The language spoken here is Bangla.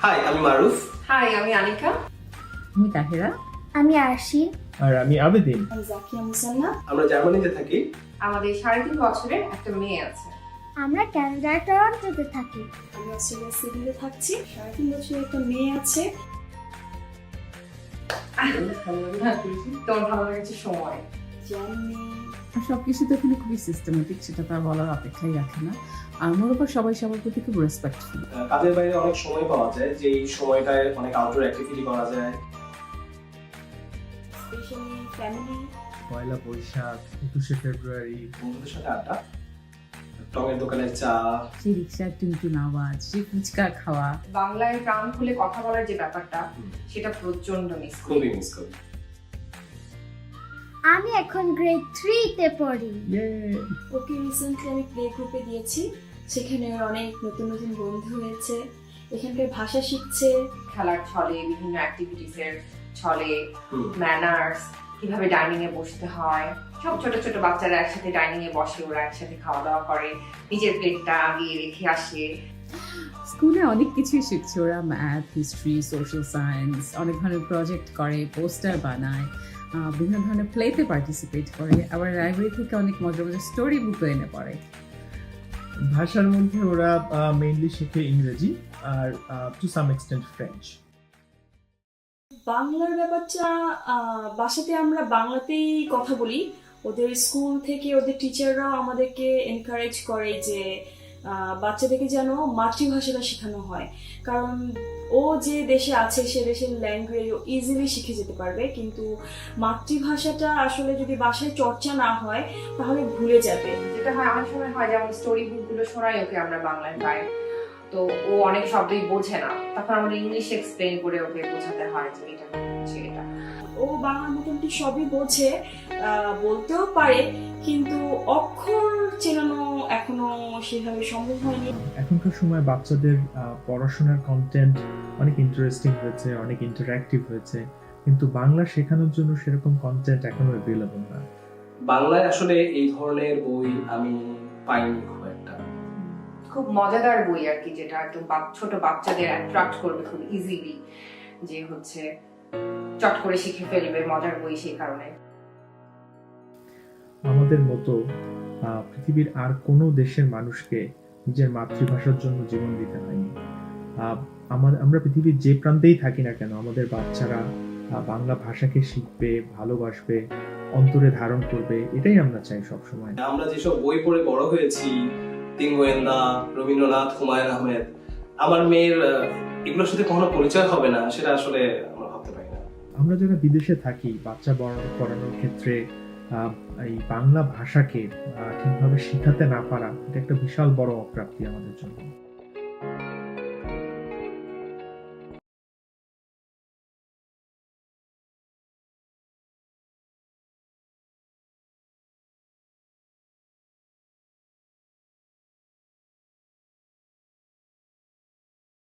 হাই, আমি মারুফ। হাই, আমি আনিকা। আমি তাহেরা। আমি আরশি। আর আমি আবেদিন। আমি জাকিয়া মুসান্না। আমরা জার্মানিতে থাকি। আমাদের 3.5 বছরের একটা মেয়ে আছে। আমরা কানাডার টরন্টোতে থাকি। আমি অস্ট্রেলিয়া সিডনিতে থাকছি। 3.5 বছরের একটা মেয়ে আছে। তোর ভালো লেগেছে সময়। জানি সবকিছু তো এখানে খুবই সিস্টেমেটিক, সেটা তার বলার অপেক্ষাই রাখে না। আর মোর উপর সবাই সবার প্রতি খুব রেসপেক্টফুল। কাজের বাইরে অনেক সময় পাওয়া যায়, যে এই সময়টায় অনেক আউটডোর অ্যাক্টিভিটি করা যায়। Specially family. পয়লা বৈশাখ, 21শে ফেব্রুয়ারি, বন্ধুদের সাথে আড্ডা, টঙের দোকানের চা, সেই রিক্সার টুনটুন আওয়াজ, সেই ফুচকা খাওয়া। বাংলায় প্রাণ খুলে কথা বলার যে ব্যাপারটা, সেটা প্রচন্ড মিস করি। খুবই মিস করি। আমি এখন গ্রেড 3-তে পড়ি। ওকে রিসেন্টলি আমি প্লে গ্রুপে দিয়েছি। সেখানে ওর অনেক নতুন নতুন বন্ধু হয়েছে। এখানকার ভাষা শিখছে। খেলার ছলে, বিভিন্ন অ্যাক্টিভিটিসের ছলে, ম্যানার্স, কিভাবে ডাইনিং এ বসতে হয়, সব ছোট ছোট বাচ্চারা একসাথে ডাইনিং এ বসে, ওরা একসাথে খাওয়া দাওয়া করে, নিজের প্লেটটা আগিয়ে রেখে আসে। স্কুলে অনেক কিছুই শিখছে ওরা, ম্যাথ, হিস্ট্রি, সোশ্যাল সায়েন্স, অনেক ধরনের প্রজেক্ট করে, পোস্টার বানায়, বিভিন্ন ধরনের প্লেতে পার্টিসিপেট করে, আবার লাইব্রেরি থেকে অনেক মজার মজার স্টোরি বুকও এনে পড়ে। ভাষার মধ্যে ওরা মেইনলি শেখে ইংরেজি আর টু সাম এক্সটেন্ট ফ্রেঞ্চ। বাংলার ব্যাপারটা বাসাতে আমরা বাংলাতেই কথা বলি। ওদের স্কুল থেকে ওদের টিচাররাও আমাদেরকে এনকারেজ করে যে বাচ্চাদেরকে যেন মাতৃভাষাটা শেখানো হয়, কারণ ও যে দেশে আছে সে দেশের ল্যাঙ্গুয়েজ ও ইজিলি শিখে যেতে পারবে, কিন্তু মাতৃভাষাটা আসলে যদি বাসায় চর্চা না হয় তাহলে ভুলে যাবে। যেটা হয় অনেক সময় হয়, যেমন স্টোরি বুকগুলো শোনাই ওকে আমরা বাংলায় পাই, তো ও অনেক শব্দই বোঝে না, তখন আমরা ইংলিশ এক্সপ্লেন করে ওকে বোঝাতে হয় যে এটা হচ্ছে এটা। ও বাংলা মোটামুটি সবই বোঝে, বলতেও পারে, কিন্তু অক্ষর চেনানো এখনো সেভাবে সম্ভব হয়নি। এখনকার সময় বাচ্চাদের পড়াশোনার কন্টেন্ট অনেক ইন্টারেস্টিং হয়েছে, অনেক ইন্টারঅ্যাক্টিভ হয়েছে, কিন্তু বাংলা শেখানোর জন্য সেরকম কন্টেন্ট এখনো অ্যাভেলেবল না। বাংলায় আসলে এই ধরনের বই আমি পাইনি খুব একটা। খুব মজাদার বই আর কি, যেটা একদম ছোট বাচ্চাদের অ্যাট্রাক্ট করবে খুব ইজিলি, যে হচ্ছে চট করে শিখে ফেলবে, মজার বই সেই কারণে। আমাদের মতো পৃথিবীর আর কোনো দেশের মানুষকে নিজের মাতৃভাষার জন্য জীবন দিতে হয়নি। আমরা পৃথিবীর যে প্রান্তেই থাকি না কেন, আমাদের বাচ্চারা বাংলা ভাষাকে শিখবে, ভালোবাসবে, অন্তরে ধারণ করবে, এটাই আমরা চাই সবসময়। আমরা যেসব বই পড়ে বড় হয়েছি, তিন গোয়েন্দা, রবীন্দ্রনাথ, হুমায়ুন আহমেদ, আমার মেয়ের এগুলোর সাথে কখনো পরিচয় হবে না, সেটা আসলে আমরা ভাবতে পারি না। আমরা যারা বিদেশে থাকি, বাচ্চা বড় করানোর ক্ষেত্রে এই বাংলা ভাষাকে ঠিকভাবে শেখাতে না পারা, এটা একটা বিশাল বড় অপ্রাপ্তি আমাদের জন্য।